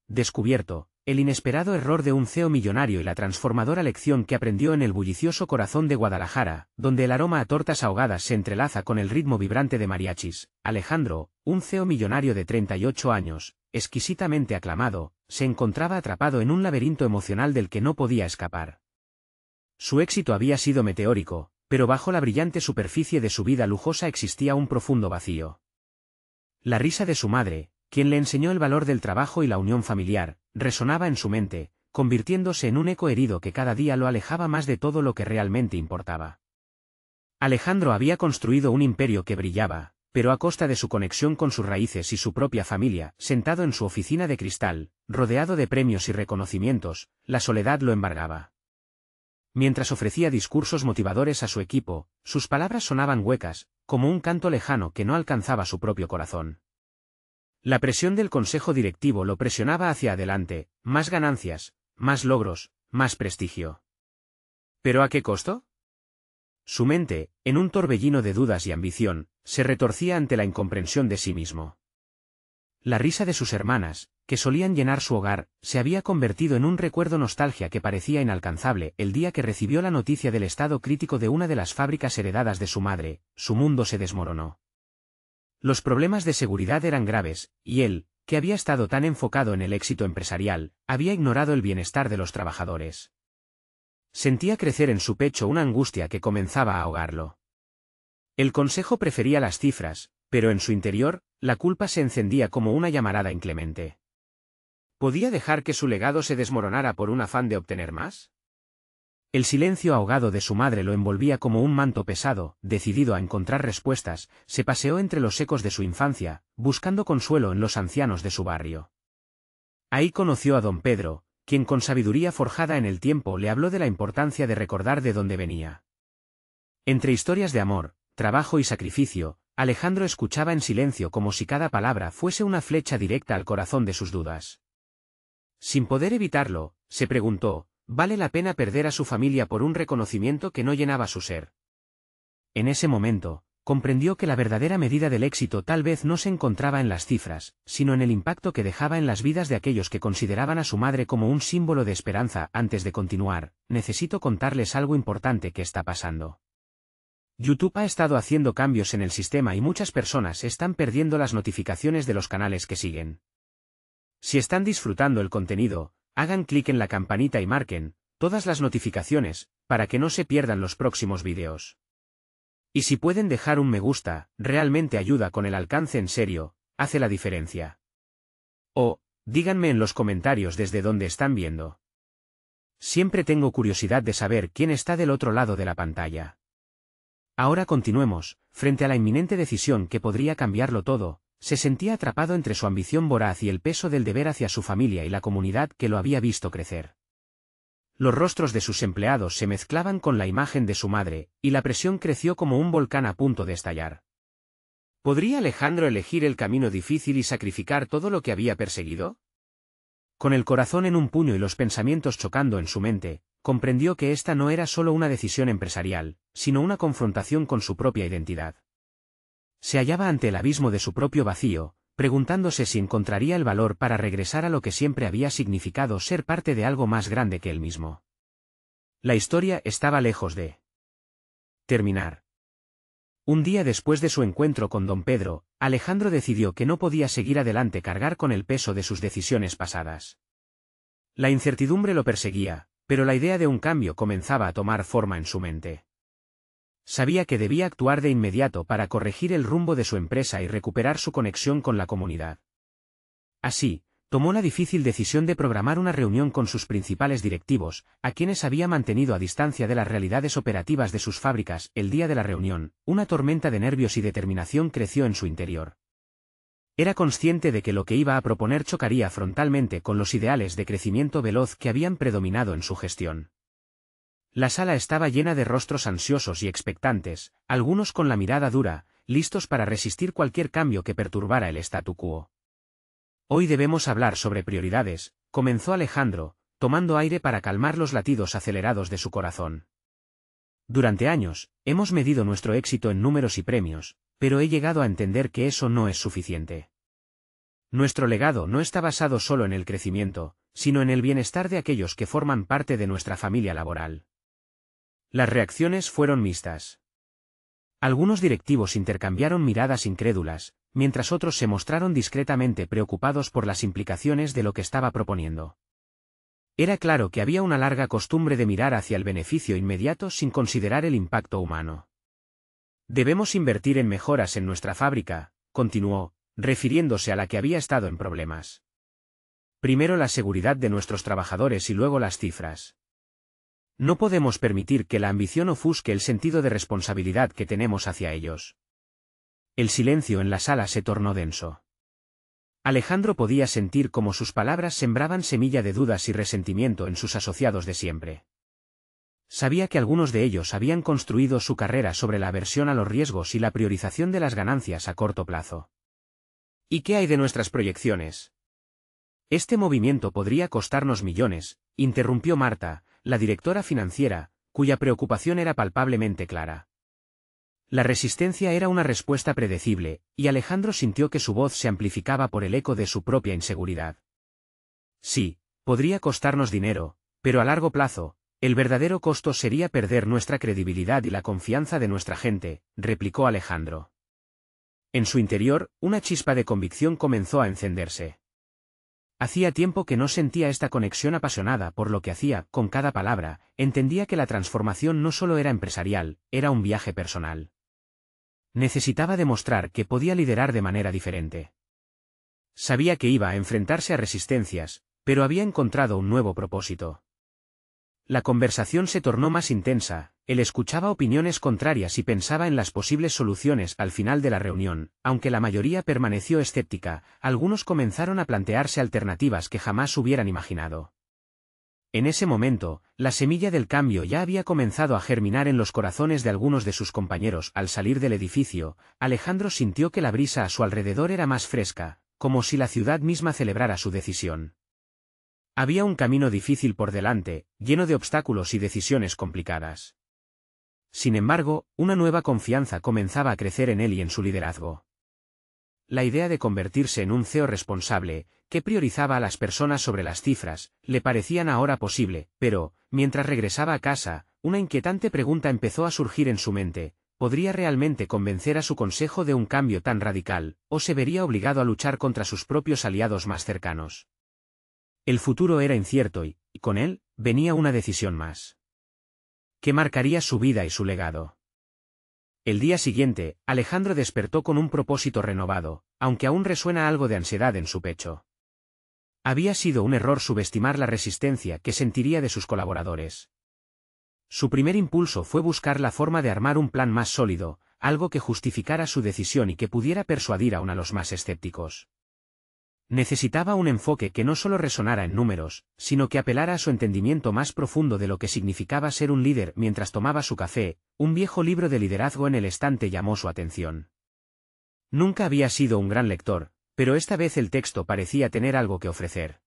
descubierto, el inesperado error de un CEO millonario y la transformadora lección que aprendió en el bullicioso corazón de Guadalajara, donde el aroma a tortas ahogadas se entrelaza con el ritmo vibrante de mariachis. Alejandro, un CEO millonario de 38 años, exquisitamente aclamado, se encontraba atrapado en un laberinto emocional del que no podía escapar. Su éxito había sido meteórico, pero bajo la brillante superficie de su vida lujosa existía un profundo vacío. La risa de su madre, quien le enseñó el valor del trabajo y la unión familiar, resonaba en su mente, convirtiéndose en un eco herido que cada día lo alejaba más de todo lo que realmente importaba. Alejandro había construido un imperio que brillaba, pero a costa de su conexión con sus raíces y su propia familia. Sentado en su oficina de cristal, rodeado de premios y reconocimientos, la soledad lo embargaba. Mientras ofrecía discursos motivadores a su equipo, sus palabras sonaban huecas, como un canto lejano que no alcanzaba su propio corazón. La presión del consejo directivo lo presionaba hacia adelante, más ganancias, más logros, más prestigio. ¿Pero a qué costo? Su mente, en un torbellino de dudas y ambición, se retorcía ante la incomprensión de sí mismo. La risa de sus hermanas, que solían llenar su hogar, se había convertido en un recuerdo nostalgia que parecía inalcanzable. El día que recibió la noticia del estado crítico de una de las fábricas heredadas de su madre, su mundo se desmoronó. Los problemas de seguridad eran graves, y él, que había estado tan enfocado en el éxito empresarial, había ignorado el bienestar de los trabajadores. Sentía crecer en su pecho una angustia que comenzaba a ahogarlo. El consejo prefería las cifras, pero en su interior, la culpa se encendía como una llamarada inclemente. ¿Podía dejar que su legado se desmoronara por un afán de obtener más? El silencio ahogado de su madre lo envolvía como un manto pesado. Decidido a encontrar respuestas, se paseó entre los ecos de su infancia, buscando consuelo en los ancianos de su barrio. Ahí conoció a don Pedro, quien con sabiduría forjada en el tiempo le habló de la importancia de recordar de dónde venía. Entre historias de amor, trabajo y sacrificio, Alejandro escuchaba en silencio como si cada palabra fuese una flecha directa al corazón de sus dudas. Sin poder evitarlo, se preguntó, ¿vale la pena perder a su familia por un reconocimiento que no llenaba su ser? En ese momento, comprendió que la verdadera medida del éxito tal vez no se encontraba en las cifras, sino en el impacto que dejaba en las vidas de aquellos que consideraban a su madre como un símbolo de esperanza. Antes de continuar, necesito contarles algo importante que está pasando. YouTube ha estado haciendo cambios en el sistema y muchas personas están perdiendo las notificaciones de los canales que siguen. Si están disfrutando el contenido, hagan clic en la campanita y marquen todas las notificaciones, para que no se pierdan los próximos vídeos. Y si pueden dejar un me gusta, realmente ayuda con el alcance. En serio, hace la diferencia. O, díganme en los comentarios desde dónde están viendo. Siempre tengo curiosidad de saber quién está del otro lado de la pantalla. Ahora continuemos. Frente a la inminente decisión que podría cambiarlo todo, se sentía atrapado entre su ambición voraz y el peso del deber hacia su familia y la comunidad que lo había visto crecer. Los rostros de sus empleados se mezclaban con la imagen de su madre, y la presión creció como un volcán a punto de estallar. ¿Podría Alejandro elegir el camino difícil y sacrificar todo lo que había perseguido? Con el corazón en un puño y los pensamientos chocando en su mente, comprendió que esta no era solo una decisión empresarial, sino una confrontación con su propia identidad. Se hallaba ante el abismo de su propio vacío, preguntándose si encontraría el valor para regresar a lo que siempre había significado ser parte de algo más grande que él mismo. La historia estaba lejos de terminar. Un día después de su encuentro con don Pedro, Alejandro decidió que no podía seguir adelante cargar con el peso de sus decisiones pasadas. La incertidumbre lo perseguía, pero la idea de un cambio comenzaba a tomar forma en su mente. Sabía que debía actuar de inmediato para corregir el rumbo de su empresa y recuperar su conexión con la comunidad. Así, tomó la difícil decisión de programar una reunión con sus principales directivos, a quienes había mantenido a distancia de las realidades operativas de sus fábricas. El día de la reunión, una tormenta de nervios y determinación creció en su interior. Era consciente de que lo que iba a proponer chocaría frontalmente con los ideales de crecimiento veloz que habían predominado en su gestión. La sala estaba llena de rostros ansiosos y expectantes, algunos con la mirada dura, listos para resistir cualquier cambio que perturbara el statu quo. Hoy debemos hablar sobre prioridades, comenzó Alejandro, tomando aire para calmar los latidos acelerados de su corazón. Durante años, hemos medido nuestro éxito en números y premios, pero he llegado a entender que eso no es suficiente. Nuestro legado no está basado solo en el crecimiento, sino en el bienestar de aquellos que forman parte de nuestra familia laboral. Las reacciones fueron mixtas. Algunos directivos intercambiaron miradas incrédulas, mientras otros se mostraron discretamente preocupados por las implicaciones de lo que estaba proponiendo. Era claro que había una larga costumbre de mirar hacia el beneficio inmediato sin considerar el impacto humano. Debemos invertir en mejoras en nuestra fábrica, continuó, refiriéndose a la que había estado en problemas. Primero la seguridad de nuestros trabajadores y luego las cifras. No podemos permitir que la ambición ofusque el sentido de responsabilidad que tenemos hacia ellos. El silencio en la sala se tornó denso. Alejandro podía sentir cómo sus palabras sembraban semilla de dudas y resentimiento en sus asociados de siempre. Sabía que algunos de ellos habían construido su carrera sobre la aversión a los riesgos y la priorización de las ganancias a corto plazo. ¿Y qué hay de nuestras proyecciones? Este movimiento podría costarnos millones, interrumpió Marta, la directora financiera, cuya preocupación era palpablemente clara. La resistencia era una respuesta predecible, y Alejandro sintió que su voz se amplificaba por el eco de su propia inseguridad. Sí, podría costarnos dinero, pero a largo plazo, el verdadero costo sería perder nuestra credibilidad y la confianza de nuestra gente, replicó Alejandro. En su interior, una chispa de convicción comenzó a encenderse. Hacía tiempo que no sentía esta conexión apasionada por lo que hacía, con cada palabra, entendía que la transformación no solo era empresarial, era un viaje personal. Necesitaba demostrar que podía liderar de manera diferente. Sabía que iba a enfrentarse a resistencias, pero había encontrado un nuevo propósito. La conversación se tornó más intensa, él escuchaba opiniones contrarias y pensaba en las posibles soluciones al final de la reunión, aunque la mayoría permaneció escéptica, algunos comenzaron a plantearse alternativas que jamás hubieran imaginado. En ese momento, la semilla del cambio ya había comenzado a germinar en los corazones de algunos de sus compañeros. Al salir del edificio, Alejandro sintió que la brisa a su alrededor era más fresca, como si la ciudad misma celebrara su decisión. Había un camino difícil por delante, lleno de obstáculos y decisiones complicadas. Sin embargo, una nueva confianza comenzaba a crecer en él y en su liderazgo. La idea de convertirse en un CEO responsable, que priorizaba a las personas sobre las cifras, le parecían ahora posible, pero, mientras regresaba a casa, una inquietante pregunta empezó a surgir en su mente: ¿podría realmente convencer a su consejo de un cambio tan radical, o se vería obligado a luchar contra sus propios aliados más cercanos? El futuro era incierto y, con él, venía una decisión más, que marcaría su vida y su legado. El día siguiente, Alejandro despertó con un propósito renovado, aunque aún resuena algo de ansiedad en su pecho. Había sido un error subestimar la resistencia que sentiría de sus colaboradores. Su primer impulso fue buscar la forma de armar un plan más sólido, algo que justificara su decisión y que pudiera persuadir aún a los más escépticos. Necesitaba un enfoque que no solo resonara en números, sino que apelara a su entendimiento más profundo de lo que significaba ser un líder. Mientras tomaba su café, un viejo libro de liderazgo en el estante llamó su atención. Nunca había sido un gran lector, pero esta vez el texto parecía tener algo que ofrecer.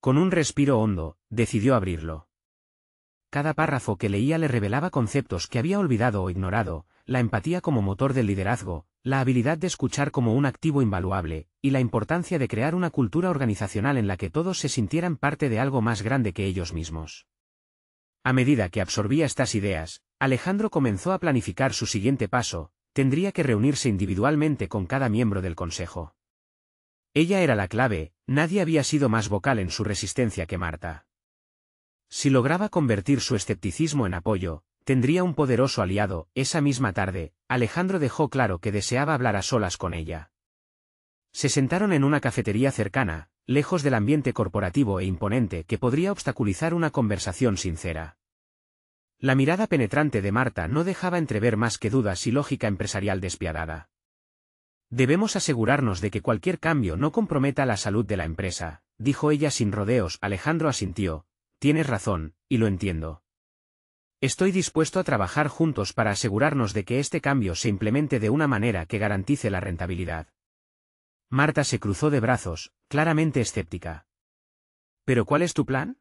Con un respiro hondo, decidió abrirlo. Cada párrafo que leía le revelaba conceptos que había olvidado o ignorado: la empatía como motor del liderazgo, la habilidad de escuchar como un activo invaluable, y la importancia de crear una cultura organizacional en la que todos se sintieran parte de algo más grande que ellos mismos. A medida que absorbía estas ideas, Alejandro comenzó a planificar su siguiente paso: tendría que reunirse individualmente con cada miembro del consejo. Ella era la clave, nadie había sido más vocal en su resistencia que Marta. Si lograba convertir su escepticismo en apoyo, tendría un poderoso aliado. Esa misma tarde, Alejandro dejó claro que deseaba hablar a solas con ella. Se sentaron en una cafetería cercana, lejos del ambiente corporativo e imponente que podría obstaculizar una conversación sincera. La mirada penetrante de Marta no dejaba entrever más que dudas y lógica empresarial despiadada. Debemos asegurarnos de que cualquier cambio no comprometa la salud de la empresa, dijo ella sin rodeos. Alejandro asintió. Tienes razón, y lo entiendo. Estoy dispuesto a trabajar juntos para asegurarnos de que este cambio se implemente de una manera que garantice la rentabilidad. Marta se cruzó de brazos, claramente escéptica. ¿Pero cuál es tu plan?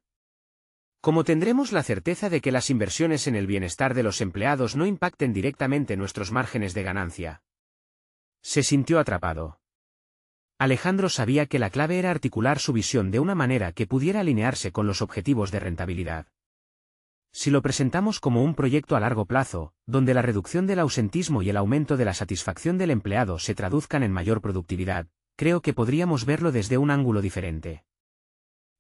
¿Cómo tendremos la certeza de que las inversiones en el bienestar de los empleados no impacten directamente nuestros márgenes de ganancia? Se sintió atrapado. Alejandro sabía que la clave era articular su visión de una manera que pudiera alinearse con los objetivos de rentabilidad. Si lo presentamos como un proyecto a largo plazo, donde la reducción del ausentismo y el aumento de la satisfacción del empleado se traduzcan en mayor productividad, creo que podríamos verlo desde un ángulo diferente.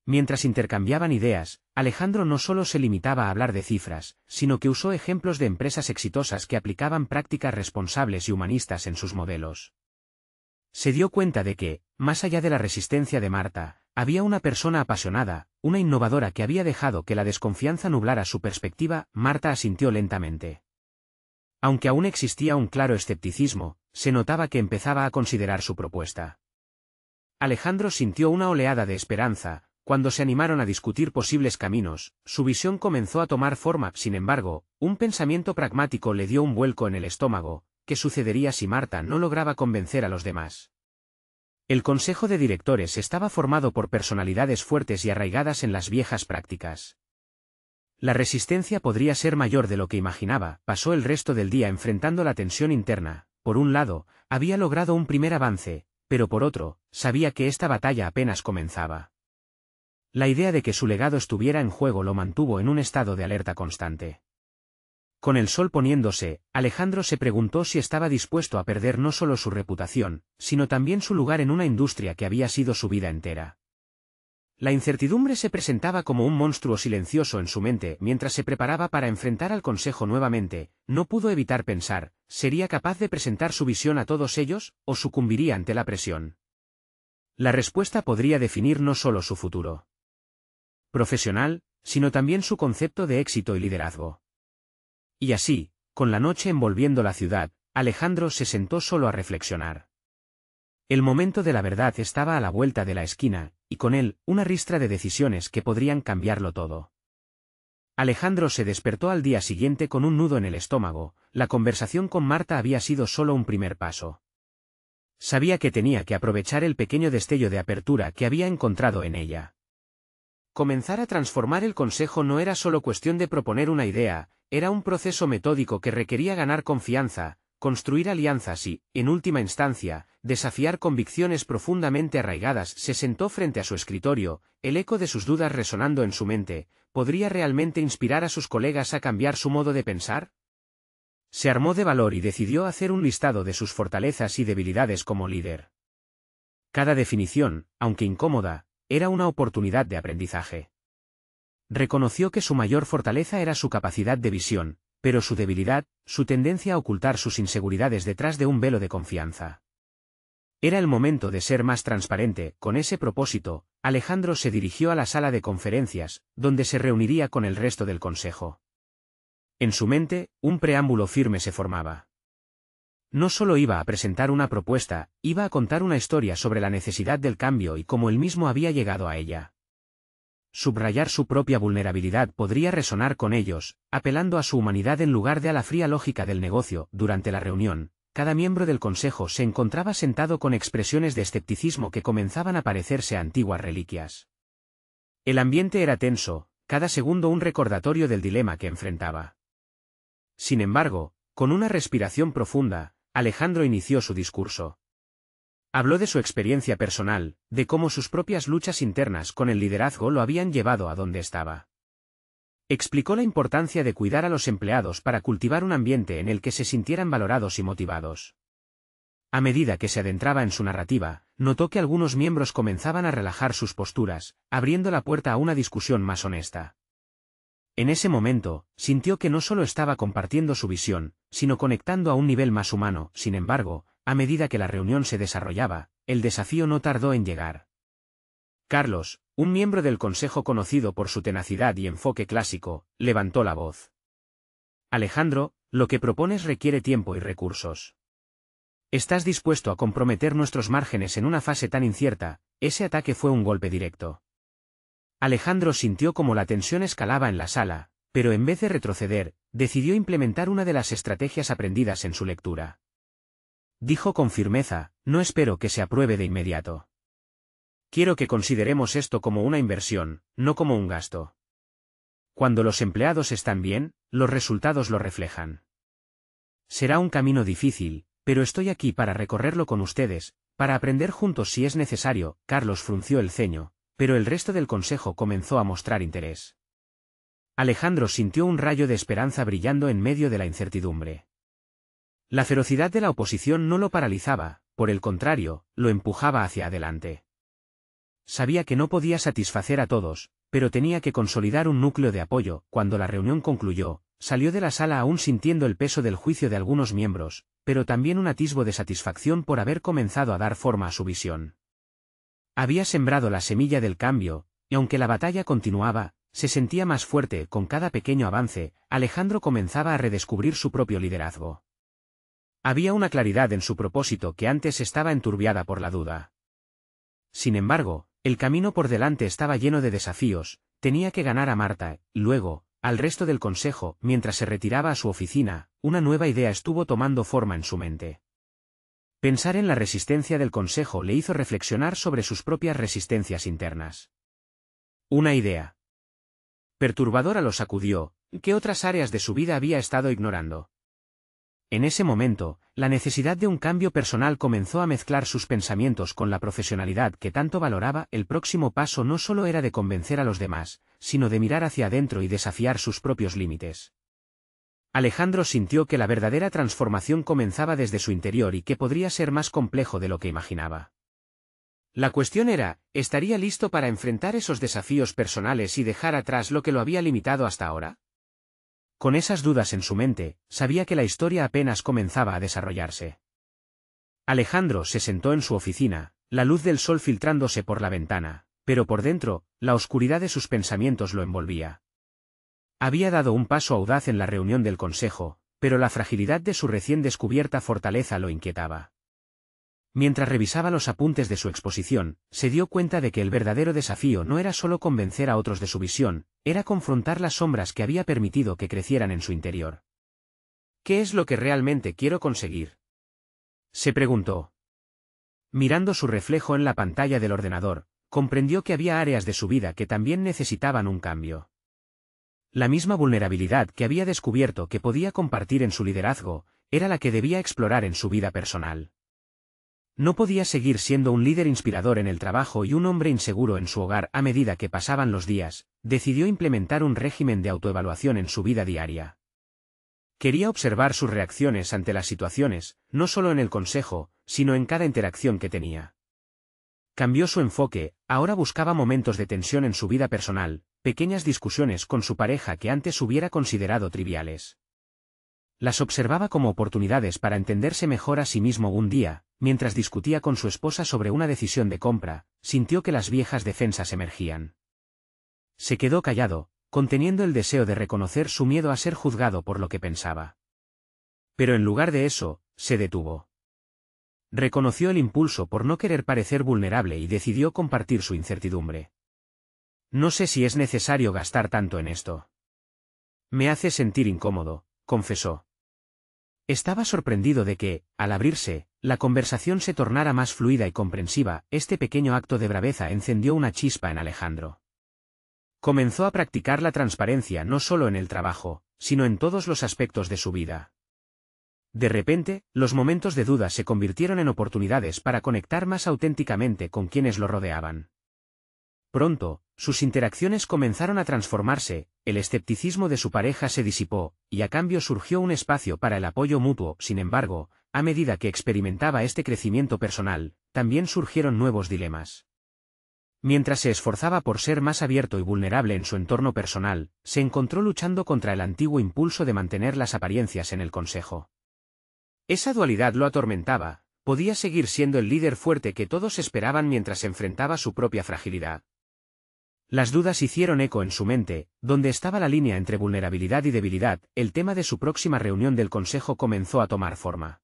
Mientras intercambiaban ideas, Alejandro no solo se limitaba a hablar de cifras, sino que usó ejemplos de empresas exitosas que aplicaban prácticas responsables y humanistas en sus modelos. Se dio cuenta de que, más allá de la resistencia de Marta, había una persona apasionada, una innovadora que había dejado que la desconfianza nublara su perspectiva. Marta asintió lentamente. Aunque aún existía un claro escepticismo, se notaba que empezaba a considerar su propuesta. Alejandro sintió una oleada de esperanza. Cuando se animaron a discutir posibles caminos, su visión comenzó a tomar forma. Sin embargo, un pensamiento pragmático le dio un vuelco en el estómago. ¿Qué sucedería si Marta no lograba convencer a los demás? El consejo de directores estaba formado por personalidades fuertes y arraigadas en las viejas prácticas. La resistencia podría ser mayor de lo que imaginaba. Pasó el resto del día enfrentando la tensión interna. Por un lado, había logrado un primer avance, pero por otro, sabía que esta batalla apenas comenzaba. La idea de que su legado estuviera en juego lo mantuvo en un estado de alerta constante. Con el sol poniéndose, Alejandro se preguntó si estaba dispuesto a perder no solo su reputación, sino también su lugar en una industria que había sido su vida entera. La incertidumbre se presentaba como un monstruo silencioso en su mente. Mientras se preparaba para enfrentar al consejo nuevamente, no pudo evitar pensar, ¿sería capaz de presentar su visión a todos ellos, o sucumbiría ante la presión? La respuesta podría definir no solo su futuro profesional, sino también su concepto de éxito y liderazgo. Y así, con la noche envolviendo la ciudad, Alejandro se sentó solo a reflexionar. El momento de la verdad estaba a la vuelta de la esquina, y con él, una ristra de decisiones que podrían cambiarlo todo. Alejandro se despertó al día siguiente con un nudo en el estómago. La conversación con Marta había sido solo un primer paso. Sabía que tenía que aprovechar el pequeño destello de apertura que había encontrado en ella. Comenzar a transformar el consejo no era solo cuestión de proponer una idea, era un proceso metódico que requería ganar confianza, construir alianzas y, en última instancia, desafiar convicciones profundamente arraigadas. Se sentó frente a su escritorio, el eco de sus dudas resonando en su mente. ¿Podría realmente inspirar a sus colegas a cambiar su modo de pensar? Se armó de valor y decidió hacer un listado de sus fortalezas y debilidades como líder. Cada definición, aunque incómoda, era una oportunidad de aprendizaje. Reconoció que su mayor fortaleza era su capacidad de visión, pero su debilidad, su tendencia a ocultar sus inseguridades detrás de un velo de confianza. Era el momento de ser más transparente. Con ese propósito, Alejandro se dirigió a la sala de conferencias, donde se reuniría con el resto del consejo. En su mente, un preámbulo firme se formaba. No solo iba a presentar una propuesta, iba a contar una historia sobre la necesidad del cambio y cómo él mismo había llegado a ella. Subrayar su propia vulnerabilidad podría resonar con ellos, apelando a su humanidad en lugar de a la fría lógica del negocio. Durante la reunión, cada miembro del consejo se encontraba sentado con expresiones de escepticismo que comenzaban a parecerse a antiguas reliquias. El ambiente era tenso, cada segundo un recordatorio del dilema que enfrentaba. Sin embargo, con una respiración profunda, Alejandro inició su discurso. Habló de su experiencia personal, de cómo sus propias luchas internas con el liderazgo lo habían llevado a donde estaba. Explicó la importancia de cuidar a los empleados para cultivar un ambiente en el que se sintieran valorados y motivados. A medida que se adentraba en su narrativa, notó que algunos miembros comenzaban a relajar sus posturas, abriendo la puerta a una discusión más honesta. En ese momento, sintió que no solo estaba compartiendo su visión, sino conectando a un nivel más humano. Sin embargo, a medida que la reunión se desarrollaba, el desafío no tardó en llegar. Carlos, un miembro del consejo conocido por su tenacidad y enfoque clásico, levantó la voz. Alejandro, lo que propones requiere tiempo y recursos. ¿Estás dispuesto a comprometer nuestros márgenes en una fase tan incierta? Ese ataque fue un golpe directo. Alejandro sintió como la tensión escalaba en la sala, pero en vez de retroceder, decidió implementar una de las estrategias aprendidas en su lectura. Dijo con firmeza, no espero que se apruebe de inmediato. Quiero que consideremos esto como una inversión, no como un gasto. Cuando los empleados están bien, los resultados lo reflejan. Será un camino difícil, pero estoy aquí para recorrerlo con ustedes. para aprender juntos si es necesario. Carlos frunció el ceño, pero el resto del consejo comenzó a mostrar interés. Alejandro sintió un rayo de esperanza brillando en medio de la incertidumbre. La ferocidad de la oposición no lo paralizaba, por el contrario, lo empujaba hacia adelante. Sabía que no podía satisfacer a todos, pero tenía que consolidar un núcleo de apoyo. Cuando la reunión concluyó, salió de la sala aún sintiendo el peso del juicio de algunos miembros, pero también un atisbo de satisfacción por haber comenzado a dar forma a su visión. Había sembrado la semilla del cambio, y aunque la batalla continuaba, se sentía más fuerte. Con cada pequeño avance, Alejandro comenzaba a redescubrir su propio liderazgo. Había una claridad en su propósito que antes estaba enturbiada por la duda. Sin embargo, el camino por delante estaba lleno de desafíos. Tenía que ganar a Marta, luego, al resto del consejo. Mientras se retiraba a su oficina, una nueva idea estuvo tomando forma en su mente. Pensar en la resistencia del consejo le hizo reflexionar sobre sus propias resistencias internas. Una idea perturbadora lo sacudió. ¿Qué otras áreas de su vida había estado ignorando? En ese momento, la necesidad de un cambio personal comenzó a mezclar sus pensamientos con la profesionalidad que tanto valoraba. El próximo paso no solo era de convencer a los demás, sino de mirar hacia adentro y desafiar sus propios límites. Alejandro sintió que la verdadera transformación comenzaba desde su interior y que podría ser más complejo de lo que imaginaba. La cuestión era, ¿estaría listo para enfrentar esos desafíos personales y dejar atrás lo que lo había limitado hasta ahora? Con esas dudas en su mente, sabía que la historia apenas comenzaba a desarrollarse. Alejandro se sentó en su oficina, la luz del sol filtrándose por la ventana, pero por dentro, la oscuridad de sus pensamientos lo envolvía. Había dado un paso audaz en la reunión del consejo, pero la fragilidad de su recién descubierta fortaleza lo inquietaba. Mientras revisaba los apuntes de su exposición, se dio cuenta de que el verdadero desafío no era solo convencer a otros de su visión, era confrontar las sombras que había permitido que crecieran en su interior. ¿Qué es lo que realmente quiero conseguir?, se preguntó. Mirando su reflejo en la pantalla del ordenador, comprendió que había áreas de su vida que también necesitaban un cambio. La misma vulnerabilidad que había descubierto que podía compartir en su liderazgo, era la que debía explorar en su vida personal. No podía seguir siendo un líder inspirador en el trabajo y un hombre inseguro en su hogar. A medida que pasaban los días, decidió implementar un régimen de autoevaluación en su vida diaria. Quería observar sus reacciones ante las situaciones, no solo en el consejo, sino en cada interacción que tenía. Cambió su enfoque, ahora buscaba momentos de tensión en su vida personal, pequeñas discusiones con su pareja que antes hubiera considerado triviales. Las observaba como oportunidades para entenderse mejor a sí mismo. Un día, mientras discutía con su esposa sobre una decisión de compra, sintió que las viejas defensas emergían. Se quedó callado, conteniendo el deseo de reconocer su miedo a ser juzgado por lo que pensaba. Pero en lugar de eso, se detuvo. Reconoció el impulso por no querer parecer vulnerable y decidió compartir su incertidumbre. No sé si es necesario gastar tanto en esto. Me hace sentir incómodo, confesó. Estaba sorprendido de que, al abrirse, la conversación se tornara más fluida y comprensiva. Este pequeño acto de braveza encendió una chispa en Alejandro. Comenzó a practicar la transparencia no solo en el trabajo, sino en todos los aspectos de su vida. De repente, los momentos de duda se convirtieron en oportunidades para conectar más auténticamente con quienes lo rodeaban. Pronto, sus interacciones comenzaron a transformarse, el escepticismo de su pareja se disipó, y a cambio surgió un espacio para el apoyo mutuo. Sin embargo, a medida que experimentaba este crecimiento personal, también surgieron nuevos dilemas. Mientras se esforzaba por ser más abierto y vulnerable en su entorno personal, se encontró luchando contra el antiguo impulso de mantener las apariencias en el consejo. Esa dualidad lo atormentaba. Podía seguir siendo el líder fuerte que todos esperaban mientras enfrentaba su propia fragilidad. Las dudas hicieron eco en su mente, donde estaba la línea entre vulnerabilidad y debilidad. El tema de su próxima reunión del consejo comenzó a tomar forma.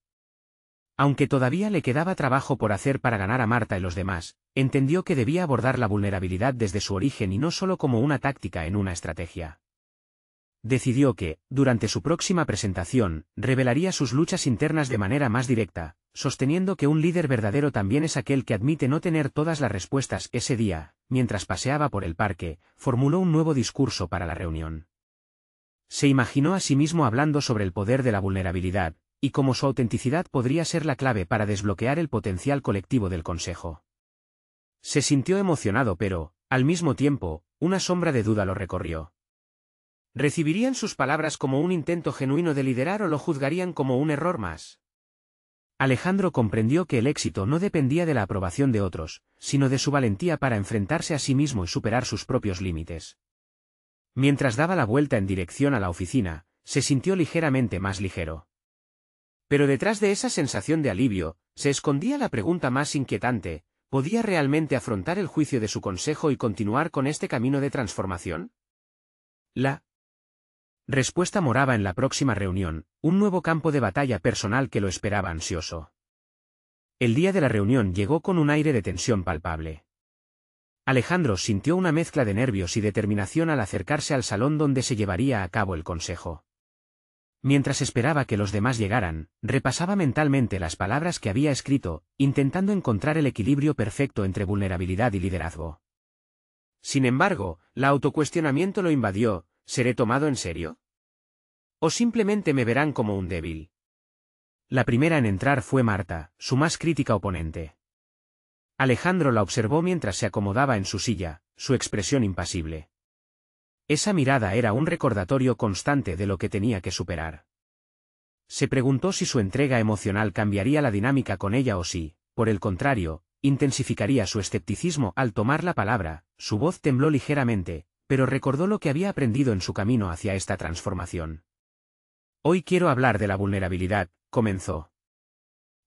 Aunque todavía le quedaba trabajo por hacer para ganar a Marta y los demás, entendió que debía abordar la vulnerabilidad desde su origen y no solo como una táctica en una estrategia. Decidió que, durante su próxima presentación, revelaría sus luchas internas de manera más directa, sosteniendo que un líder verdadero también es aquel que admite no tener todas las respuestas. Ese día, mientras paseaba por el parque, formuló un nuevo discurso para la reunión. Se imaginó a sí mismo hablando sobre el poder de la vulnerabilidad, y cómo su autenticidad podría ser la clave para desbloquear el potencial colectivo del Consejo. Se sintió emocionado pero, al mismo tiempo, una sombra de duda lo recorrió. ¿Recibirían sus palabras como un intento genuino de liderar o lo juzgarían como un error más? Alejandro comprendió que el éxito no dependía de la aprobación de otros, sino de su valentía para enfrentarse a sí mismo y superar sus propios límites. Mientras daba la vuelta en dirección a la oficina, se sintió ligeramente más ligero. Pero detrás de esa sensación de alivio, se escondía la pregunta más inquietante: ¿podía realmente afrontar el juicio de su consejo y continuar con este camino de transformación? La respuesta moraba en la próxima reunión, un nuevo campo de batalla personal que lo esperaba ansioso. El día de la reunión llegó con un aire de tensión palpable. Alejandro sintió una mezcla de nervios y determinación al acercarse al salón donde se llevaría a cabo el consejo. Mientras esperaba que los demás llegaran, repasaba mentalmente las palabras que había escrito, intentando encontrar el equilibrio perfecto entre vulnerabilidad y liderazgo. Sin embargo, el autocuestionamiento lo invadió: ¿seré tomado en serio? ¿O simplemente me verán como un débil? La primera en entrar fue Marta, su más crítica oponente. Alejandro la observó mientras se acomodaba en su silla, su expresión impasible. Esa mirada era un recordatorio constante de lo que tenía que superar. Se preguntó si su entrega emocional cambiaría la dinámica con ella o si, por el contrario, intensificaría su escepticismo. Al tomar la palabra, su voz tembló ligeramente, pero recordó lo que había aprendido en su camino hacia esta transformación. Hoy quiero hablar de la vulnerabilidad, comenzó.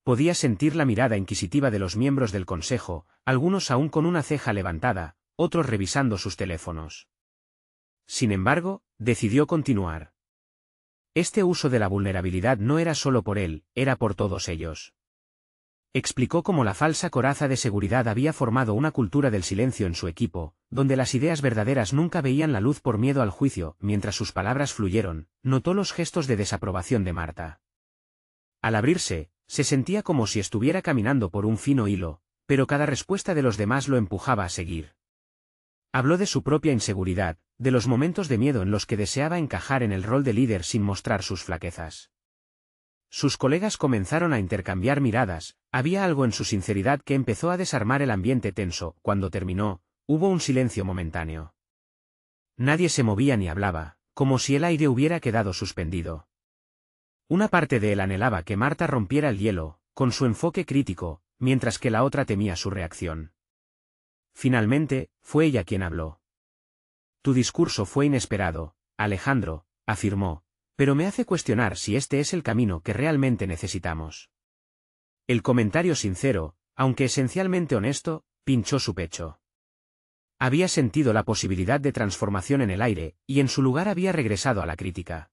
Podía sentir la mirada inquisitiva de los miembros del consejo, algunos aún con una ceja levantada, otros revisando sus teléfonos. Sin embargo, decidió continuar. Este uso de la vulnerabilidad no era solo por él, era por todos ellos. Explicó cómo la falsa coraza de seguridad había formado una cultura del silencio en su equipo, donde las ideas verdaderas nunca veían la luz por miedo al juicio. Mientras sus palabras fluyeron, notó los gestos de desaprobación de Marta. Al abrirse, se sentía como si estuviera caminando por un fino hilo, pero cada respuesta de los demás lo empujaba a seguir. Habló de su propia inseguridad, de los momentos de miedo en los que deseaba encajar en el rol de líder sin mostrar sus flaquezas. Sus colegas comenzaron a intercambiar miradas, había algo en su sinceridad que empezó a desarmar el ambiente tenso. Cuando terminó, hubo un silencio momentáneo. Nadie se movía ni hablaba, como si el aire hubiera quedado suspendido. Una parte de él anhelaba que Marta rompiera el hielo, con su enfoque crítico, mientras que la otra temía su reacción. Finalmente, fue ella quien habló. Tu discurso fue inesperado, Alejandro, afirmó, pero me hace cuestionar si este es el camino que realmente necesitamos. El comentario sincero, aunque esencialmente honesto, pinchó su pecho. Había sentido la posibilidad de transformación en el aire, y en su lugar había regresado a la crítica.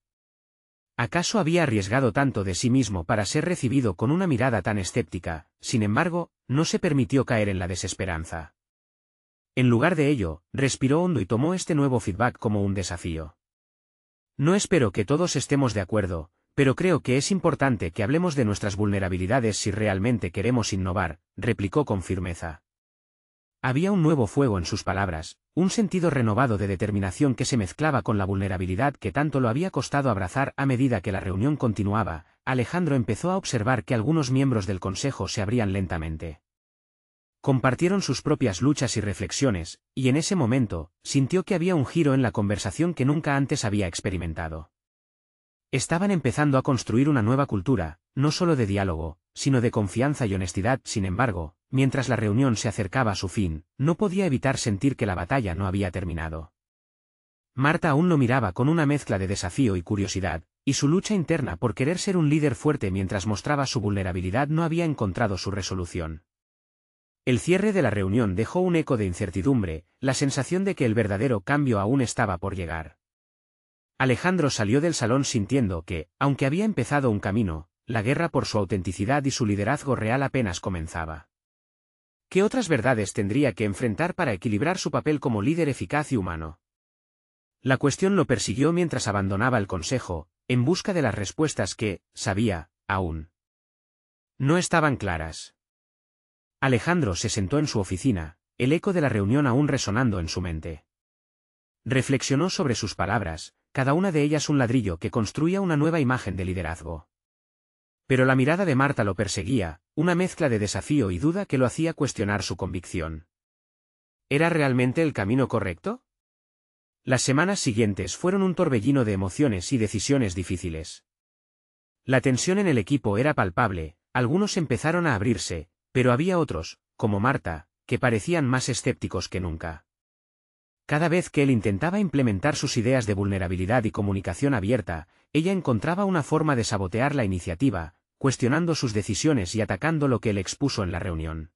¿Acaso había arriesgado tanto de sí mismo para ser recibido con una mirada tan escéptica? Sin embargo, no se permitió caer en la desesperanza. En lugar de ello, respiró hondo y tomó este nuevo feedback como un desafío. No espero que todos estemos de acuerdo, pero creo que es importante que hablemos de nuestras vulnerabilidades si realmente queremos innovar, replicó con firmeza. Había un nuevo fuego en sus palabras, un sentido renovado de determinación que se mezclaba con la vulnerabilidad que tanto lo había costado abrazar. A medida que la reunión continuaba, Alejandro empezó a observar que algunos miembros del consejo se abrían lentamente. Compartieron sus propias luchas y reflexiones, y en ese momento, sintió que había un giro en la conversación que nunca antes había experimentado. Estaban empezando a construir una nueva cultura, no solo de diálogo, sino de confianza y honestidad. Sin embargo, mientras la reunión se acercaba a su fin, no podía evitar sentir que la batalla no había terminado. Marta aún lo miraba con una mezcla de desafío y curiosidad, y su lucha interna por querer ser un líder fuerte mientras mostraba su vulnerabilidad no había encontrado su resolución. El cierre de la reunión dejó un eco de incertidumbre, la sensación de que el verdadero cambio aún estaba por llegar. Alejandro salió del salón sintiendo que, aunque había empezado un camino, la guerra por su autenticidad y su liderazgo real apenas comenzaba. ¿Qué otras verdades tendría que enfrentar para equilibrar su papel como líder eficaz y humano? La cuestión lo persiguió mientras abandonaba el consejo, en busca de las respuestas que, sabía, aún no estaban claras. Alejandro se sentó en su oficina, el eco de la reunión aún resonando en su mente. Reflexionó sobre sus palabras, cada una de ellas un ladrillo que construía una nueva imagen de liderazgo. Pero la mirada de Marta lo perseguía, una mezcla de desafío y duda que lo hacía cuestionar su convicción. ¿Era realmente el camino correcto? Las semanas siguientes fueron un torbellino de emociones y decisiones difíciles. La tensión en el equipo era palpable, algunos empezaron a abrirse, pero había otros, como Marta, que parecían más escépticos que nunca. Cada vez que él intentaba implementar sus ideas de vulnerabilidad y comunicación abierta, ella encontraba una forma de sabotear la iniciativa, cuestionando sus decisiones y atacando lo que él expuso en la reunión.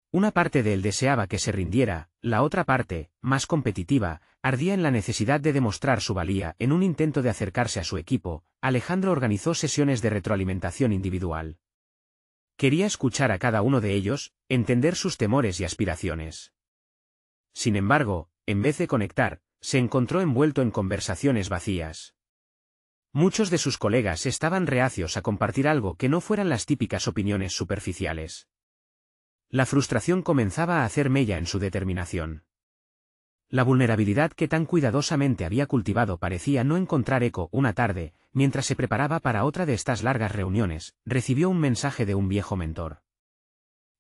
Una parte de él deseaba que se rindiera, la otra parte, más competitiva, ardía en la necesidad de demostrar su valía. En un intento de acercarse a su equipo, Alejandro organizó sesiones de retroalimentación individual. Quería escuchar a cada uno de ellos, entender sus temores y aspiraciones. Sin embargo, en vez de conectar, se encontró envuelto en conversaciones vacías. Muchos de sus colegas estaban reacios a compartir algo que no fueran las típicas opiniones superficiales. La frustración comenzaba a hacer mella en su determinación. La vulnerabilidad que tan cuidadosamente había cultivado parecía no encontrar eco. Una tarde, mientras se preparaba para otra de estas largas reuniones, recibió un mensaje de un viejo mentor.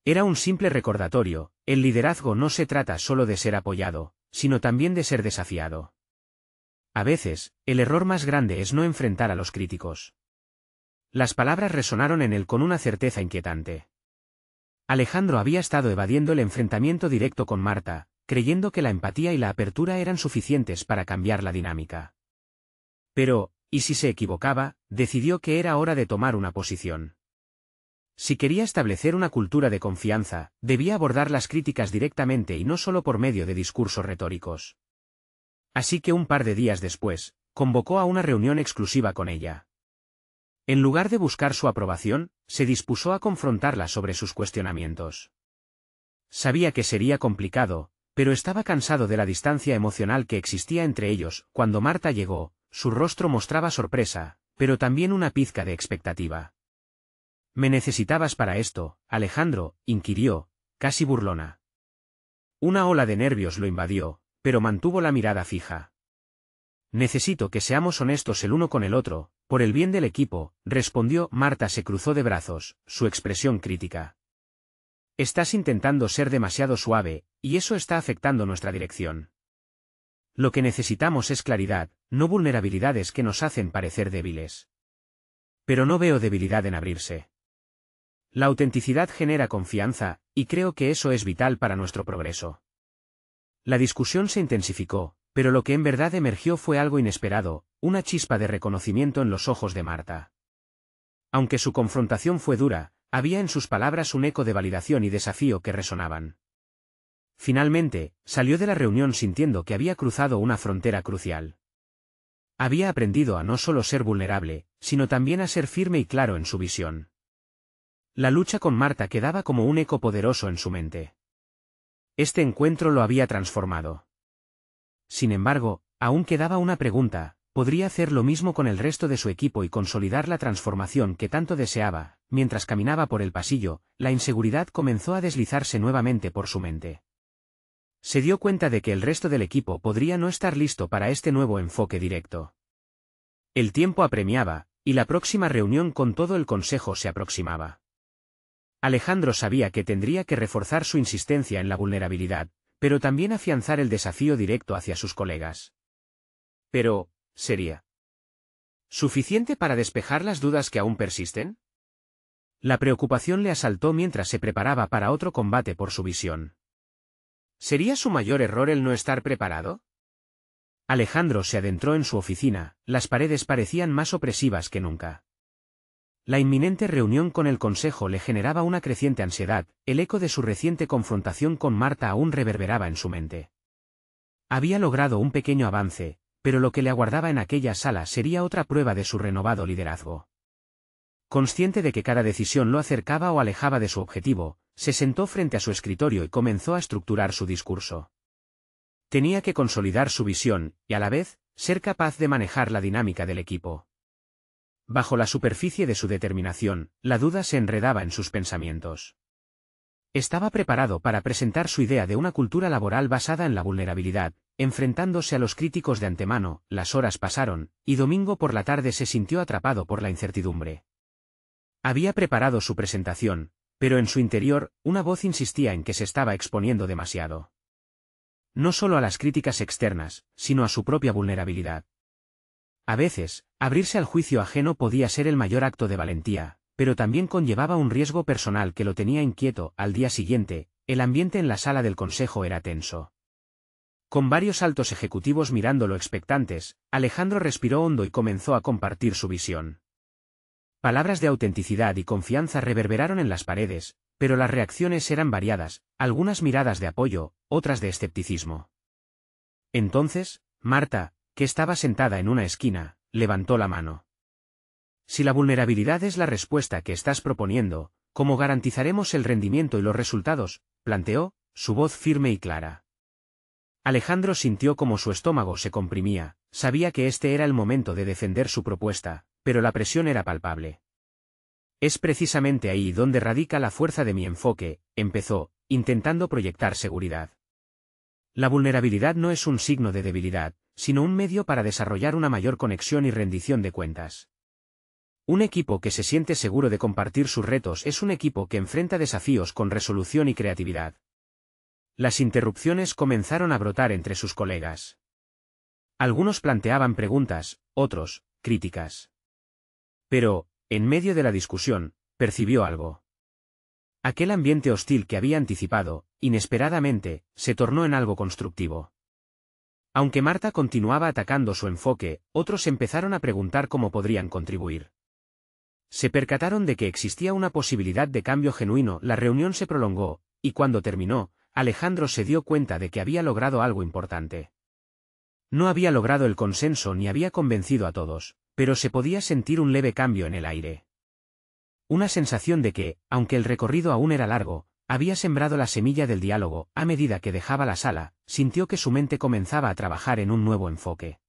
Era un simple recordatorio: el liderazgo no se trata solo de ser apoyado, sino también de ser desafiado. A veces, el error más grande es no enfrentar a los críticos. Las palabras resonaron en él con una certeza inquietante. Alejandro había estado evadiendo el enfrentamiento directo con Marta, creyendo que la empatía y la apertura eran suficientes para cambiar la dinámica. Pero, ¿y si se equivocaba? Decidió que era hora de tomar una posición. Si quería establecer una cultura de confianza, debía abordar las críticas directamente y no solo por medio de discursos retóricos. Así que un par de días después, convocó a una reunión exclusiva con ella. En lugar de buscar su aprobación, se dispuso a confrontarla sobre sus cuestionamientos. Sabía que sería complicado, pero estaba cansado de la distancia emocional que existía entre ellos. Cuando Marta llegó, su rostro mostraba sorpresa, pero también una pizca de expectativa. «¿Me necesitabas para esto, Alejandro?», inquirió, casi burlona. Una ola de nervios lo invadió, pero mantuvo la mirada fija. «Necesito que seamos honestos el uno con el otro, por el bien del equipo», respondió. Marta se cruzó de brazos, su expresión crítica. «Estás intentando ser demasiado suave, y eso está afectando nuestra dirección. Lo que necesitamos es claridad, no vulnerabilidades que nos hacen parecer débiles». «Pero no veo debilidad en abrirse. La autenticidad genera confianza, y creo que eso es vital para nuestro progreso». La discusión se intensificó, pero lo que en verdad emergió fue algo inesperado, una chispa de reconocimiento en los ojos de Marta. Aunque su confrontación fue dura, había en sus palabras un eco de validación y desafío que resonaban. Finalmente, salió de la reunión sintiendo que había cruzado una frontera crucial. Había aprendido a no solo ser vulnerable, sino también a ser firme y claro en su visión. La lucha con Marta quedaba como un eco poderoso en su mente. Este encuentro lo había transformado. Sin embargo, aún quedaba una pregunta: ¿podría hacer lo mismo con el resto de su equipo y consolidar la transformación que tanto deseaba? Mientras caminaba por el pasillo, la inseguridad comenzó a deslizarse nuevamente por su mente. Se dio cuenta de que el resto del equipo podría no estar listo para este nuevo enfoque directo. El tiempo apremiaba, y la próxima reunión con todo el consejo se aproximaba. Alejandro sabía que tendría que reforzar su insistencia en la vulnerabilidad, pero también afianzar el desafío directo hacia sus colegas. Pero, ¿sería suficiente para despejar las dudas que aún persisten? La preocupación le asaltó mientras se preparaba para otro combate por su visión. ¿Sería su mayor error el no estar preparado? Alejandro se adentró en su oficina, las paredes parecían más opresivas que nunca. La inminente reunión con el consejo le generaba una creciente ansiedad, el eco de su reciente confrontación con Marta aún reverberaba en su mente. Había logrado un pequeño avance, pero lo que le aguardaba en aquella sala sería otra prueba de su renovado liderazgo. Consciente de que cada decisión lo acercaba o alejaba de su objetivo, se sentó frente a su escritorio y comenzó a estructurar su discurso. Tenía que consolidar su visión, y a la vez, ser capaz de manejar la dinámica del equipo. Bajo la superficie de su determinación, la duda se enredaba en sus pensamientos. Estaba preparado para presentar su idea de una cultura laboral basada en la vulnerabilidad, enfrentándose a los críticos de antemano. Las horas pasaron, y domingo por la tarde se sintió atrapado por la incertidumbre. Había preparado su presentación, pero en su interior, una voz insistía en que se estaba exponiendo demasiado. No solo a las críticas externas, sino a su propia vulnerabilidad. A veces, abrirse al juicio ajeno podía ser el mayor acto de valentía, pero también conllevaba un riesgo personal que lo tenía inquieto. Al día siguiente, el ambiente en la sala del consejo era tenso. Con varios altos ejecutivos mirándolo expectantes, Alejandro respiró hondo y comenzó a compartir su visión. Palabras de autenticidad y confianza reverberaron en las paredes, pero las reacciones eran variadas, algunas miradas de apoyo, otras de escepticismo. Entonces, Marta, que estaba sentada en una esquina, levantó la mano. Si la vulnerabilidad es la respuesta que estás proponiendo, ¿cómo garantizaremos el rendimiento y los resultados?, planteó, su voz firme y clara. Alejandro sintió como su estómago se comprimía, sabía que este era el momento de defender su propuesta, pero la presión era palpable. Es precisamente ahí donde radica la fuerza de mi enfoque, empezó, intentando proyectar seguridad. La vulnerabilidad no es un signo de debilidad, sino un medio para desarrollar una mayor conexión y rendición de cuentas. Un equipo que se siente seguro de compartir sus retos es un equipo que enfrenta desafíos con resolución y creatividad. Las interrupciones comenzaron a brotar entre sus colegas. Algunos planteaban preguntas, otros, críticas. Pero, en medio de la discusión, percibió algo. Aquel ambiente hostil que había anticipado, inesperadamente, se tornó en algo constructivo. Aunque Marta continuaba atacando su enfoque, otros empezaron a preguntar cómo podrían contribuir. Se percataron de que existía una posibilidad de cambio genuino. La reunión se prolongó, y cuando terminó, Alejandro se dio cuenta de que había logrado algo importante. No había logrado el consenso ni había convencido a todos, pero se podía sentir un leve cambio en el aire. Una sensación de que, aunque el recorrido aún era largo, había sembrado la semilla del diálogo. A medida que dejaba la sala, sintió que su mente comenzaba a trabajar en un nuevo enfoque.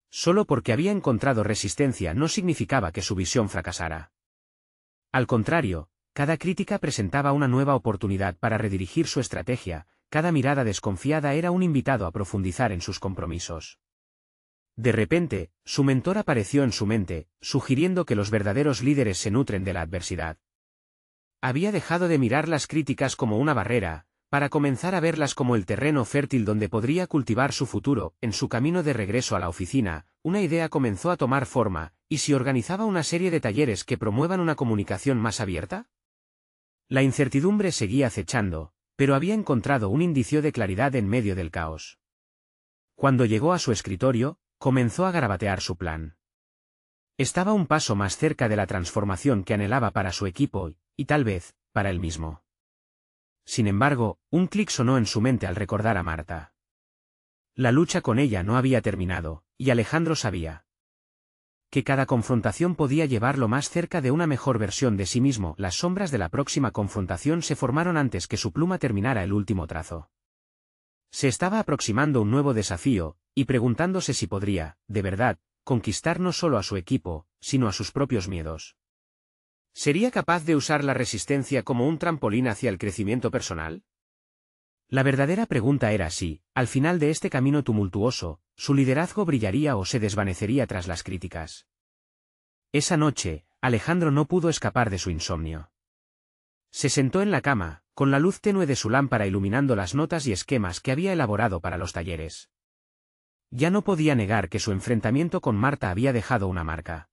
Solo porque había encontrado resistencia no significaba que su visión fracasara. Al contrario, cada crítica presentaba una nueva oportunidad para redirigir su estrategia, cada mirada desconfiada era un invitado a profundizar en sus compromisos. De repente, su mentor apareció en su mente, sugiriendo que los verdaderos líderes se nutren de la adversidad. Había dejado de mirar las críticas como una barrera, para comenzar a verlas como el terreno fértil donde podría cultivar su futuro. En su camino de regreso a la oficina, una idea comenzó a tomar forma. ¿Y si organizaba una serie de talleres que promuevan una comunicación más abierta? La incertidumbre seguía acechando, pero había encontrado un indicio de claridad en medio del caos. Cuando llegó a su escritorio, comenzó a garabatear su plan. Estaba un paso más cerca de la transformación que anhelaba para su equipo, y tal vez, para él mismo. Sin embargo, un clic sonó en su mente al recordar a Marta. La lucha con ella no había terminado, y Alejandro sabía que cada confrontación podía llevarlo más cerca de una mejor versión de sí mismo. Las sombras de la próxima confrontación se formaron antes que su pluma terminara el último trazo. Se estaba aproximando un nuevo desafío, y preguntándose si podría, de verdad, conquistar no solo a su equipo, sino a sus propios miedos. ¿Sería capaz de usar la resistencia como un trampolín hacia el crecimiento personal? La verdadera pregunta era si, al final de este camino tumultuoso, su liderazgo brillaría o se desvanecería tras las críticas. Esa noche, Alejandro no pudo escapar de su insomnio. Se sentó en la cama, con la luz tenue de su lámpara iluminando las notas y esquemas que había elaborado para los talleres. Ya no podía negar que su enfrentamiento con Marta había dejado una marca.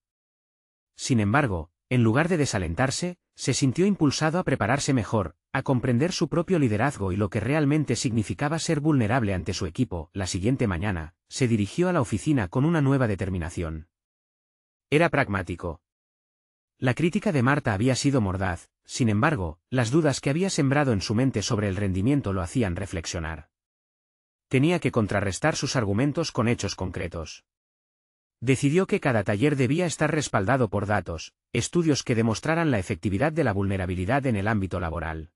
Sin embargo, en lugar de desalentarse, se sintió impulsado a prepararse mejor, a comprender su propio liderazgo y lo que realmente significaba ser vulnerable ante su equipo. La siguiente mañana, se dirigió a la oficina con una nueva determinación. Era pragmático. La crítica de Marta había sido mordaz, sin embargo, las dudas que había sembrado en su mente sobre el rendimiento lo hacían reflexionar. Tenía que contrarrestar sus argumentos con hechos concretos. Decidió que cada taller debía estar respaldado por datos, estudios que demostraran la efectividad de la vulnerabilidad en el ámbito laboral.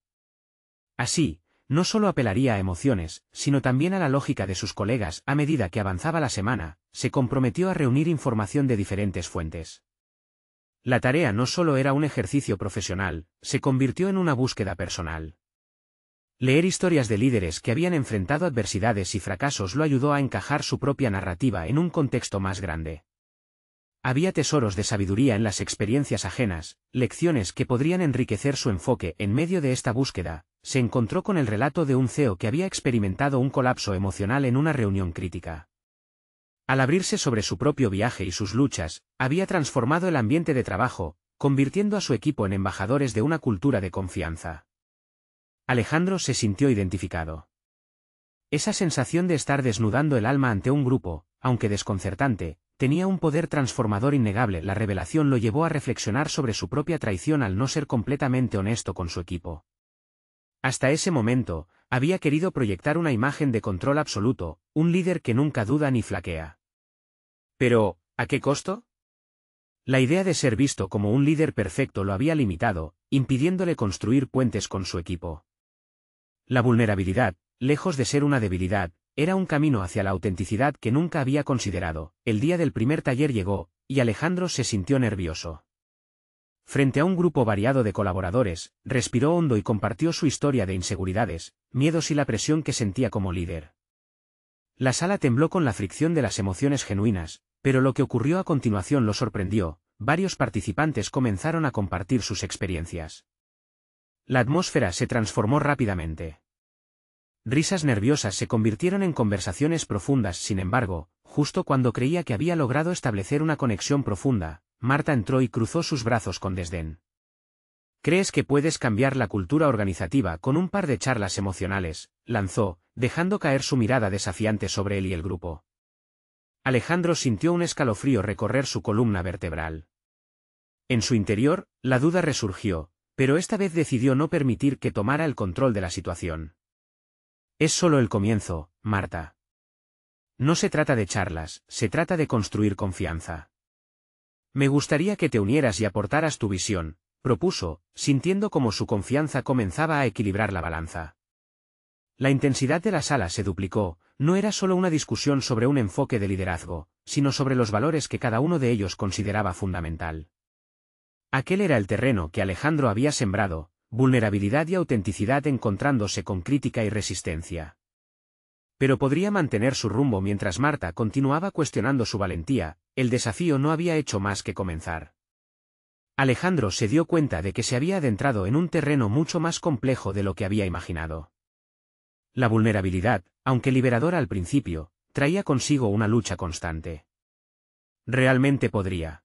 Así, no solo apelaría a emociones, sino también a la lógica de sus colegas. A medida que avanzaba la semana, se comprometió a reunir información de diferentes fuentes. La tarea no solo era un ejercicio profesional, se convirtió en una búsqueda personal. Leer historias de líderes que habían enfrentado adversidades y fracasos lo ayudó a encajar su propia narrativa en un contexto más grande. Había tesoros de sabiduría en las experiencias ajenas, lecciones que podrían enriquecer su enfoque. En medio de esta búsqueda, se encontró con el relato de un CEO que había experimentado un colapso emocional en una reunión crítica. Al abrirse sobre su propio viaje y sus luchas, había transformado el ambiente de trabajo, convirtiendo a su equipo en embajadores de una cultura de confianza. Alejandro se sintió identificado. Esa sensación de estar desnudando el alma ante un grupo, aunque desconcertante, tenía un poder transformador innegable. La revelación lo llevó a reflexionar sobre su propia traición al no ser completamente honesto con su equipo. Hasta ese momento, había querido proyectar una imagen de control absoluto, un líder que nunca duda ni flaquea. Pero, ¿a qué costo? La idea de ser visto como un líder perfecto lo había limitado, impidiéndole construir puentes con su equipo. La vulnerabilidad, lejos de ser una debilidad, era un camino hacia la autenticidad que nunca había considerado. El día del primer taller llegó, y Alejandro se sintió nervioso. Frente a un grupo variado de colaboradores, respiró hondo y compartió su historia de inseguridades, miedos y la presión que sentía como líder. La sala tembló con la fricción de las emociones genuinas, pero lo que ocurrió a continuación lo sorprendió. Varios participantes comenzaron a compartir sus experiencias. La atmósfera se transformó rápidamente. Risas nerviosas se convirtieron en conversaciones profundas. Sin embargo, justo cuando creía que había logrado establecer una conexión profunda, Marta entró y cruzó sus brazos con desdén. ¿Crees que puedes cambiar la cultura organizativa con un par de charlas emocionales?, lanzó, dejando caer su mirada desafiante sobre él y el grupo. Alejandro sintió un escalofrío recorrer su columna vertebral. En su interior, la duda resurgió, pero esta vez decidió no permitir que tomara el control de la situación. Es solo el comienzo, Marta. No se trata de charlas, se trata de construir confianza. Me gustaría que te unieras y aportaras tu visión, propuso, sintiendo como su confianza comenzaba a equilibrar la balanza. La intensidad de la sala se duplicó. No era solo una discusión sobre un enfoque de liderazgo, sino sobre los valores que cada uno de ellos consideraba fundamental. Aquel era el terreno que Alejandro había sembrado, vulnerabilidad y autenticidad encontrándose con crítica y resistencia. Pero podría mantener su rumbo mientras Marta continuaba cuestionando su valentía. El desafío no había hecho más que comenzar. Alejandro se dio cuenta de que se había adentrado en un terreno mucho más complejo de lo que había imaginado. La vulnerabilidad, aunque liberadora al principio, traía consigo una lucha constante. ¿Realmente podría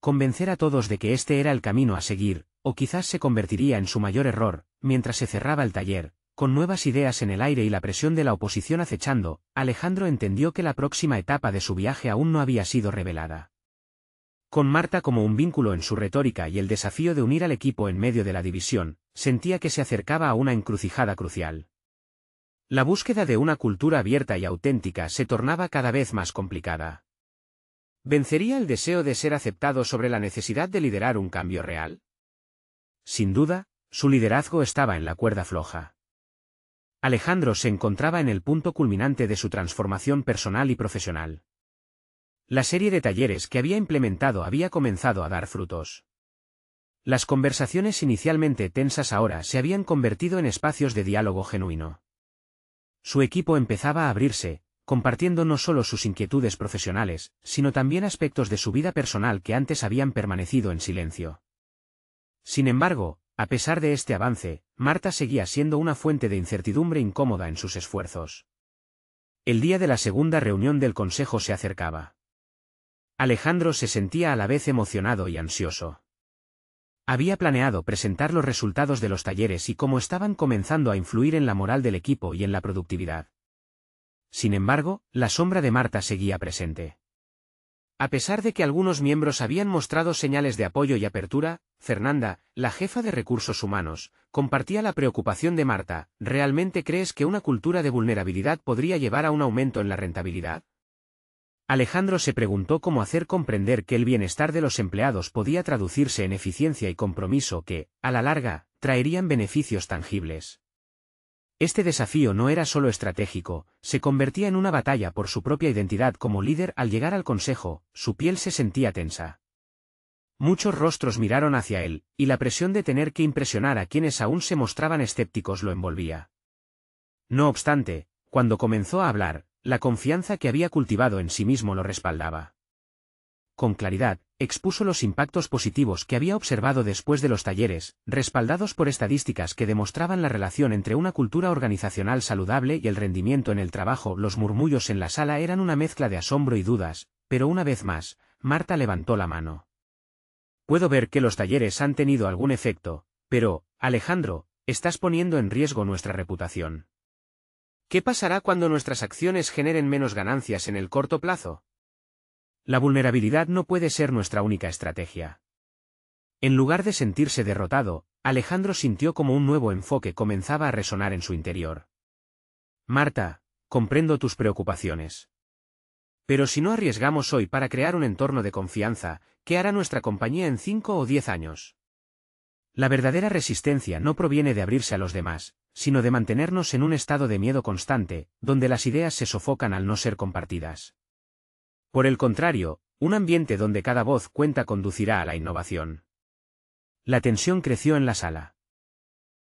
convencer a todos de que este era el camino a seguir, o quizás se convertiría en su mayor error? Mientras se cerraba el taller, con nuevas ideas en el aire y la presión de la oposición acechando, Alejandro entendió que la próxima etapa de su viaje aún no había sido revelada. Con Marta como un vínculo en su retórica y el desafío de unir al equipo en medio de la división, sentía que se acercaba a una encrucijada crucial. La búsqueda de una cultura abierta y auténtica se tornaba cada vez más complicada. ¿Vencería el deseo de ser aceptado sobre la necesidad de liderar un cambio real? Sin duda, su liderazgo estaba en la cuerda floja. Alejandro se encontraba en el punto culminante de su transformación personal y profesional. La serie de talleres que había implementado había comenzado a dar frutos. Las conversaciones inicialmente tensas ahora se habían convertido en espacios de diálogo genuino. Su equipo empezaba a abrirse, compartiendo no solo sus inquietudes profesionales, sino también aspectos de su vida personal que antes habían permanecido en silencio. Sin embargo, a pesar de este avance, Marta seguía siendo una fuente de incertidumbre incómoda en sus esfuerzos. El día de la segunda reunión del consejo se acercaba. Alejandro se sentía a la vez emocionado y ansioso. Había planeado presentar los resultados de los talleres y cómo estaban comenzando a influir en la moral del equipo y en la productividad. Sin embargo, la sombra de Marta seguía presente. A pesar de que algunos miembros habían mostrado señales de apoyo y apertura, Fernanda, la jefa de recursos humanos, compartía la preocupación de Marta. ¿Realmente crees que una cultura de vulnerabilidad podría llevar a un aumento en la rentabilidad? Alejandro se preguntó cómo hacer comprender que el bienestar de los empleados podía traducirse en eficiencia y compromiso que, a la larga, traerían beneficios tangibles. Este desafío no era solo estratégico, se convertía en una batalla por su propia identidad como líder. Al llegar al consejo, su piel se sentía tensa. Muchos rostros miraron hacia él, y la presión de tener que impresionar a quienes aún se mostraban escépticos lo envolvía. No obstante, cuando comenzó a hablar, la confianza que había cultivado en sí mismo lo respaldaba. con claridad, expuso los impactos positivos que había observado después de los talleres, respaldados por estadísticas que demostraban la relación entre una cultura organizacional saludable y el rendimiento en el trabajo. Los murmullos en la sala eran una mezcla de asombro y dudas, pero una vez más, Marta levantó la mano. Puedo ver que los talleres han tenido algún efecto, pero, Alejandro, estás poniendo en riesgo nuestra reputación. ¿Qué pasará cuando nuestras acciones generen menos ganancias en el corto plazo? La vulnerabilidad no puede ser nuestra única estrategia. En lugar de sentirse derrotado, Alejandro sintió como un nuevo enfoque comenzaba a resonar en su interior. Marta, comprendo tus preocupaciones. Pero si no arriesgamos hoy para crear un entorno de confianza, ¿qué hará nuestra compañía en 5 o 10 años? La verdadera resistencia no proviene de abrirse a los demás, sino de mantenernos en un estado de miedo constante, donde las ideas se sofocan al no ser compartidas. Por el contrario, un ambiente donde cada voz cuenta conducirá a la innovación. La tensión creció en la sala.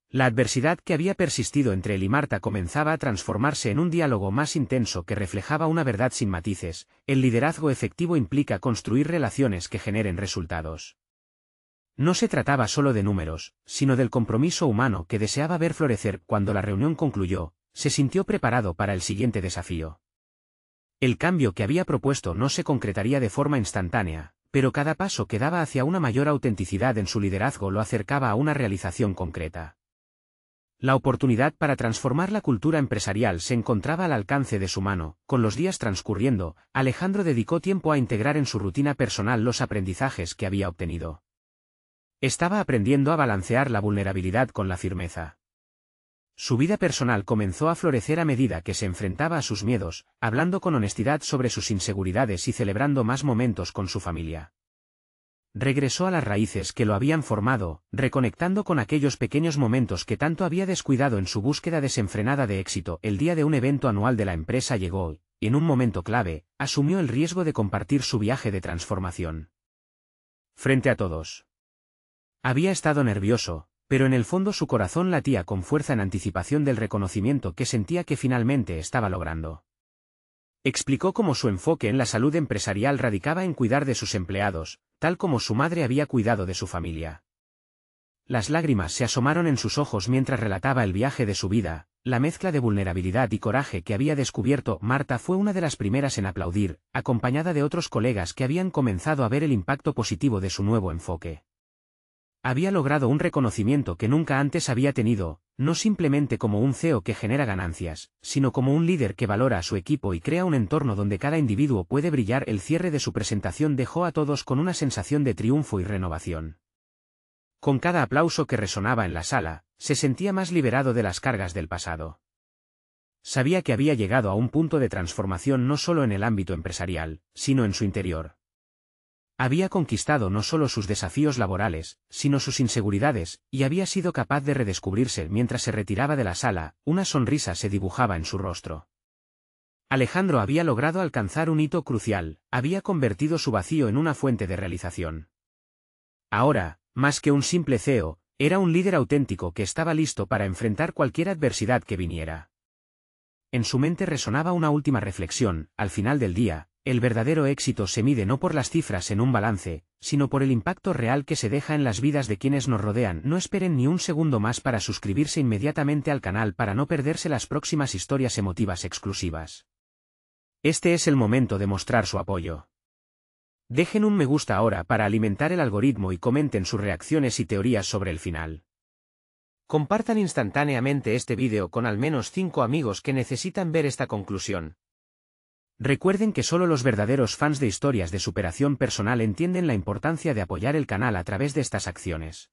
La adversidad que había persistido entre él y Marta comenzaba a transformarse en un diálogo más intenso que reflejaba una verdad sin matices. El liderazgo efectivo implica construir relaciones que generen resultados. No se trataba solo de números, sino del compromiso humano que deseaba ver florecer. Cuando la reunión concluyó, se sintió preparado para el siguiente desafío. El cambio que había propuesto no se concretaría de forma instantánea, pero cada paso que daba hacia una mayor autenticidad en su liderazgo lo acercaba a una realización concreta. La oportunidad para transformar la cultura empresarial se encontraba al alcance de su mano. Con los días transcurriendo, Alejandro dedicó tiempo a integrar en su rutina personal los aprendizajes que había obtenido. Estaba aprendiendo a balancear la vulnerabilidad con la firmeza. Su vida personal comenzó a florecer a medida que se enfrentaba a sus miedos, hablando con honestidad sobre sus inseguridades y celebrando más momentos con su familia. Regresó a las raíces que lo habían formado, reconectando con aquellos pequeños momentos que tanto había descuidado en su búsqueda desenfrenada de éxito. El día de un evento anual de la empresa llegó, y en un momento clave, asumió el riesgo de compartir su viaje de transformación. Frente a todos. Había estado nervioso, pero en el fondo su corazón latía con fuerza en anticipación del reconocimiento que sentía que finalmente estaba logrando. Explicó cómo su enfoque en la salud empresarial radicaba en cuidar de sus empleados, tal como su madre había cuidado de su familia. Las lágrimas se asomaron en sus ojos mientras relataba el viaje de su vida, la mezcla de vulnerabilidad y coraje que había descubierto. Marta fue una de las primeras en aplaudir, acompañada de otros colegas que habían comenzado a ver el impacto positivo de su nuevo enfoque. Había logrado un reconocimiento que nunca antes había tenido, no simplemente como un CEO que genera ganancias, sino como un líder que valora a su equipo y crea un entorno donde cada individuo puede brillar. El cierre de su presentación dejó a todos con una sensación de triunfo y renovación. Con cada aplauso que resonaba en la sala, se sentía más liberado de las cargas del pasado. Sabía que había llegado a un punto de transformación no solo en el ámbito empresarial, sino en su interior. Había conquistado no solo sus desafíos laborales, sino sus inseguridades, y había sido capaz de redescubrirse. Mientras se retiraba de la sala, una sonrisa se dibujaba en su rostro. Alejandro había logrado alcanzar un hito crucial, había convertido su vacío en una fuente de realización. Ahora, más que un simple CEO, era un líder auténtico que estaba listo para enfrentar cualquier adversidad que viniera. En su mente resonaba una última reflexión: al final del día, el verdadero éxito se mide no por las cifras en un balance, sino por el impacto real que se deja en las vidas de quienes nos rodean. No esperen ni un segundo más para suscribirse inmediatamente al canal para no perderse las próximas historias emotivas exclusivas. Este es el momento de mostrar su apoyo. Dejen un me gusta ahora para alimentar el algoritmo y comenten sus reacciones y teorías sobre el final. Compartan instantáneamente este vídeo con al menos 5 amigos que necesitan ver esta conclusión. Recuerden que solo los verdaderos fans de historias de superación personal entienden la importancia de apoyar el canal a través de estas acciones.